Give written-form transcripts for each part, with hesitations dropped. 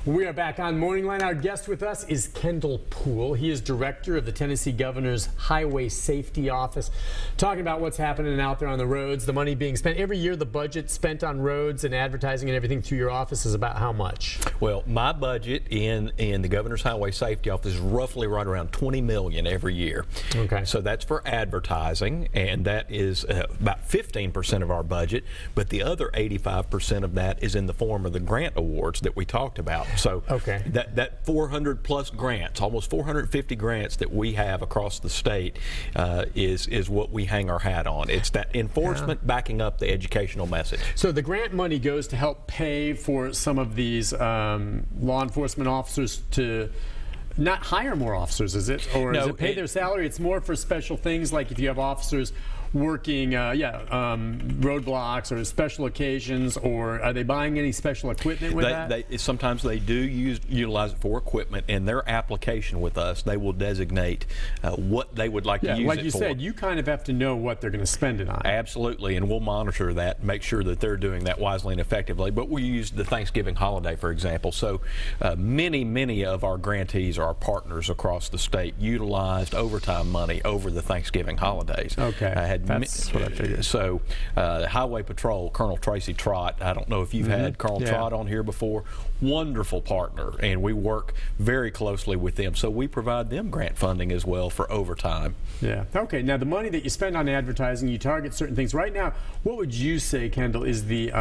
We are back on Morning Line. Our guest with us is Kendall Poole. He is director of the Tennessee Governor's Highway Safety Office, talking about what's happening out there on the roads, the money being spent. Every year, the budget spent on roads and advertising and everything through your office is about how much? Well, my budget in the Governor's Highway Safety Office is roughly right around $20 million every year. Okay. So that's for advertising, and that is about 15% of our budget, but the other 85% of that is in the form of the grant awards that we talked about. So that 400 plus grants, almost 450 grants that we have across the state is what we hang our hat on. It's that enforcement backing up the educational message. So the grant money goes to help pay for some of these law enforcement officers to not hire more officers, is it? Or is it pay their salary? It's more for special things, like if you have officers working roadblocks or special occasions, or are they buying any special equipment with that? Sometimes they do utilize it for equipment. In their application with us, they will designate what they would like to use it for. Like you said, you kind of have to know what they're going to spend it on. Absolutely, and we'll monitor that, make sure that they're doing that wisely and effectively. But we use the Thanksgiving holiday, for example. So many of our grantees, our partners across the state, utilized overtime money over the Thanksgiving holidays. Okay. That's what I figured. So Highway Patrol, Colonel Tracy Trott, I don't know if you've had Colonel Trott on here before, wonderful partner, and we work very closely with them. So we provide them grant funding as well for overtime. Yeah. Okay. Now the money that you spend on advertising, you target certain things. Right now, what would you say, Kendall, is the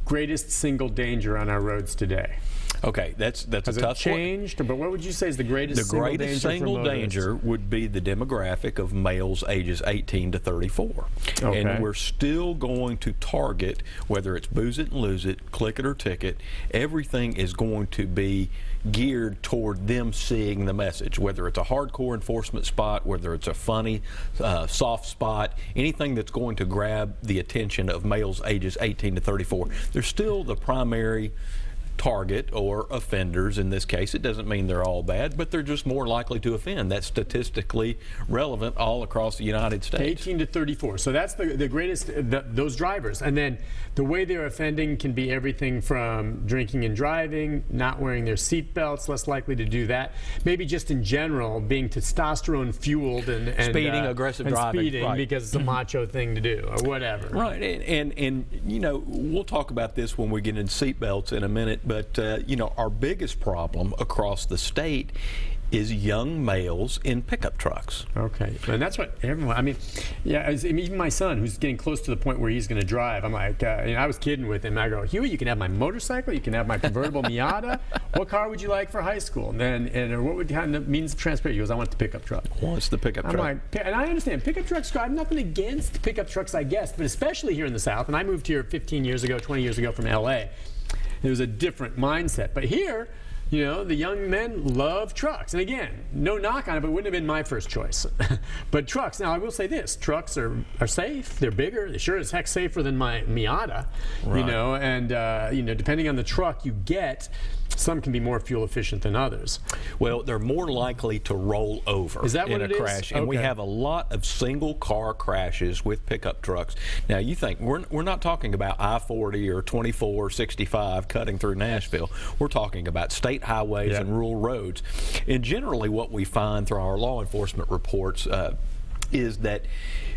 greatest single danger on our roads today? Okay, that's a tough one. Has it changed? But what would you say is the greatest single danger? The greatest single danger would be the demographic of males ages 18 to 34. Okay. And we're still going to target, whether it's booze it and lose it, click it or ticket, everything is going to be geared toward them seeing the message, whether it's a hardcore enforcement spot, whether it's a funny, soft spot, anything that's going to grab the attention of males ages 18 to 34. They're still the primary target, or offenders in this case. It doesn't mean they're all bad, but they're just more likely to offend. That's statistically relevant all across the United States. 18 to 34. So that's the greatest, those drivers. And then the way they're offending can be everything from drinking and driving, not wearing their seat belts, less likely to do that. Maybe just in general being testosterone fueled and speeding, aggressive driving, speeding because it's a macho thing to do, or whatever. Right. And you know, we'll talk about this when we get into seat belts in a minute. But you know, our biggest problem across the state is young males in pickup trucks. Okay, and that's what everyone, I mean, even my son, who's getting close to the point where he's going to drive, I'm like, I was kidding with him. I go, Huey, you can have my motorcycle, you can have my convertible Miata. What car would you like for high school? And what would kind of means of transportation? He goes, I want the pickup truck. What's the pickup truck? I'm like, and I understand pickup trucks. I have nothing against pickup trucks, I guess, but especially here in the South. And I moved here 15 years ago, 20 years ago from LA. There was a different mindset. But here, you know, the young men love trucks. And again, no knock on it, but it wouldn't have been my first choice. But trucks, now I will say this, trucks are safe, they're bigger, they're sure as heck safer than my Miata, right. You know, and you know, depending on the truck you get, some can be more fuel efficient than others. Well, they're more likely to roll over in a crash. And we have a lot of single car crashes with pickup trucks. Now you think, we're not talking about I-40 or 2465 cutting through Nashville. We're talking about state highways and rural roads. And generally what we find through our law enforcement reports is that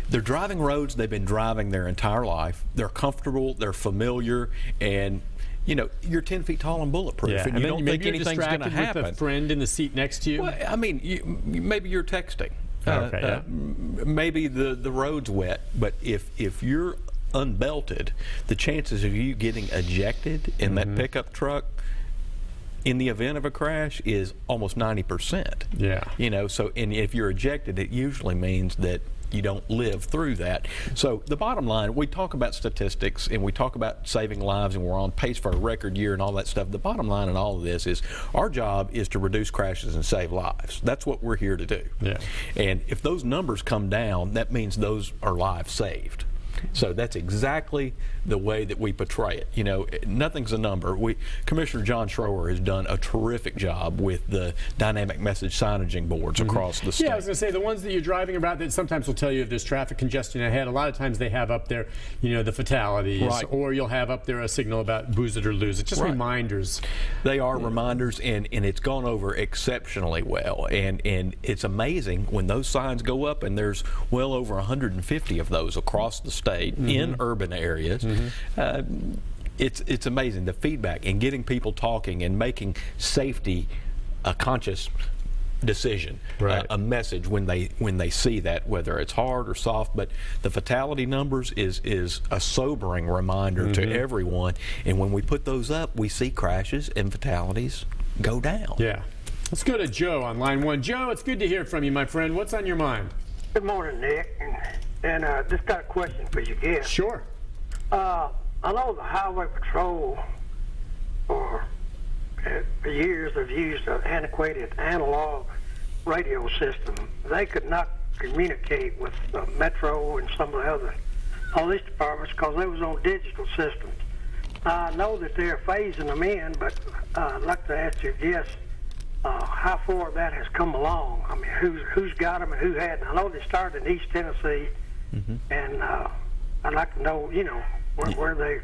they're driving roads they've been driving their entire life. They're comfortable, they're familiar, and you know, you're 10 feet tall and bulletproof, and you don't think anything's going to happen. With a friend in the seat next to you? Well, I mean, maybe you're texting. Maybe the road's wet, but if you're unbelted, the chances of you getting ejected in that pickup truck in the event of a crash is almost 90%. Yeah. You know, so and if you're ejected, it usually means that you don't live through that. So the bottom line, we talk about statistics and we talk about saving lives and we're on pace for a record year and all that stuff. The bottom line in all of this is our job is to reduce crashes and save lives. That's what we're here to do. Yeah. And if those numbers come down, that means those are lives saved. So that's exactly the way that we portray it. You know, nothing's a number. Commissioner John Schroer has done a terrific job with the dynamic message signaging boards across the state. Yeah, I was going to say, the ones that you're driving about that sometimes will tell you if there's traffic congestion ahead. A lot of times they have up there, you know, the fatalities, or you'll have up there a signal about booze it or lose it. Just reminders. They are reminders, and it's gone over exceptionally well. And it's amazing when those signs go up, and there's well over 150 of those across the state in urban areas. It's amazing, the feedback and getting people talking and making safety a conscious decision, a message when they see that, whether it's hard or soft. But the fatality numbers is a sobering reminder to everyone, and when we put those up, we see crashes and fatalities go down. Yeah. Let's go to Joe on line 1. Joe, it's good to hear from you, my friend. What's on your mind? Good morning, Nick. And just got a question for you again. Sure. I know the Highway Patrol for years have used an antiquated analog radio system. They could not communicate with the Metro and some of the other police departments because they was on digital systems. I know that they're phasing them in, but I'd like to ask your guest how far that has come along. I mean, who's got them and who hadn't. I know they started in East Tennessee, and I'd like to know, you know, where they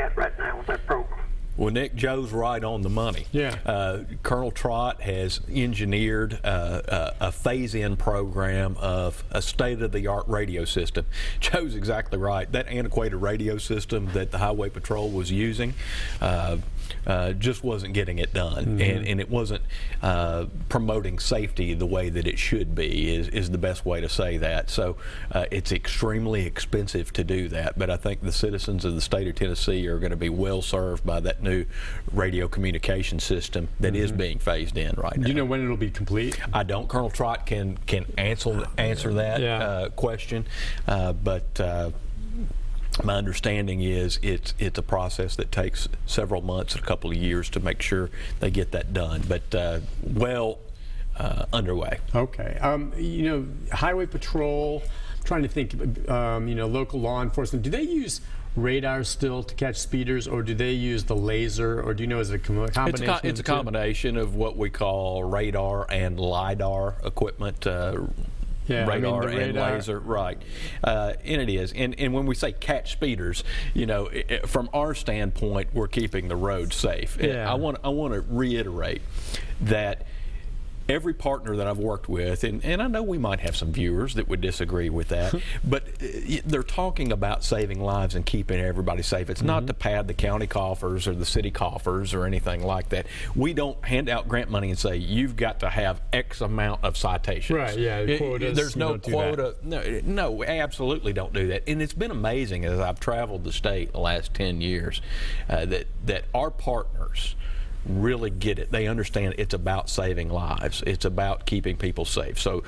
at right now with that program. Well, Nick, Joe's right on the money. Yeah. Colonel Trott has engineered a phase-in program of a state-of-the-art radio system. Joe's exactly right. That antiquated radio system that the Highway Patrol was using just wasn't getting it done, and it wasn't promoting safety the way that it should be, is the best way to say that. So it's extremely expensive to do that, but I think the citizens of the state of Tennessee are going to be well served by that new radio communication system that is being phased in right now. Do you know when it'll be complete? I don't. Colonel Trott can answer that question, but my understanding is it's a process that takes several months, a couple of years to make sure they get that done, but underway. Okay. You know, Highway Patrol, I'm trying to think, you know, local law enforcement, do they use radar still to catch speeders, or do they use the laser, or do you know, is it a combination? It's a combination of what we call radar and LiDAR equipment. Radar and laser, right? And it is. And when we say catch speeders, you know, from our standpoint, we're keeping the road safe. Yeah. I want to reiterate that every partner that I've worked with, and I know we might have some viewers that would disagree with that, but they're talking about saving lives and keeping everybody safe. It's not to pad the county coffers or the city coffers or anything like that. We don't hand out grant money and say, you've got to have X amount of citations. Right, yeah, quotas. There's no quota. No, we absolutely don't do that. And it's been amazing as I've traveled the state the last 10 years that our partners really get it. They understand it's about saving lives. It's about keeping people safe. So,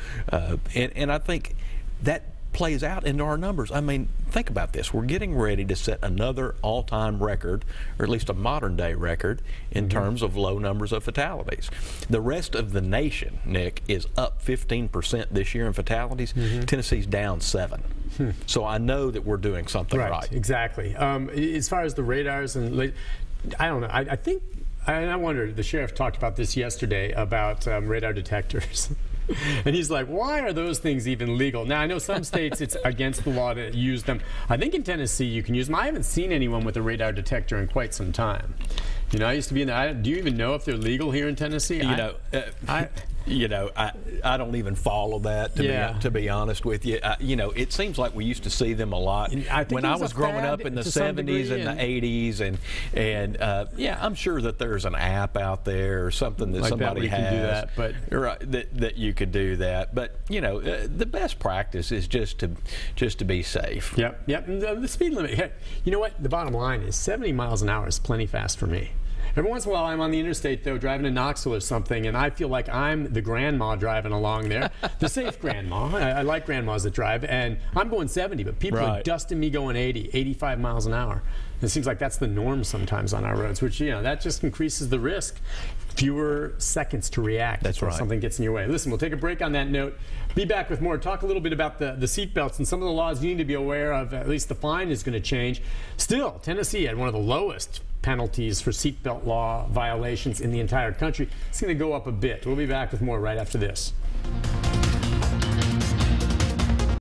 and I think that plays out into our numbers. I mean, think about this. We're getting ready to set another all-time record, or at least a modern-day record, in terms of low numbers of fatalities. The rest of the nation, Nick, is up 15% this year in fatalities. Tennessee's down 7%. So I know that we're doing something right. Exactly. As far as the radars, and I don't know. I think. And I wonder, the sheriff talked about this yesterday about radar detectors. And he's like, why are those things even legal? Now, I know some states it's against the law to use them. I think in Tennessee you can use them. I haven't seen anyone with a radar detector in quite some time. You know, I used to be in the, do you even know if they're legal here in Tennessee? I don't even follow that, to be honest with you. You know, it seems like we used to see them a lot when I was growing up in the 70s and the 80s, and yeah, I'm sure that there's an app out there or something that like somebody that has. Can do that, but that you could do that. But you know, the best practice is just to be safe. Yep. The speed limit. You know what? The bottom line is 70 miles an hour is plenty fast for me. Every once in a while, I'm on the interstate, though, driving to Knoxville or something, and I feel like I'm the grandma driving along there. The safe grandma. I like grandmas that drive, and I'm going 70, but people are dusting me going 80, 85 miles an hour. It seems like that's the norm sometimes on our roads, which, you know, that just increases the risk. fewer seconds to react if something gets in your way. Listen, we'll take a break on that note. Be back with more. Talk a little bit about the seat belts and some of the laws you need to be aware of. At least the fine is going to change. Still, Tennessee had one of the lowest penalties for seatbelt law violations in the entire country. It's going to go up a bit. We'll be back with more right after this.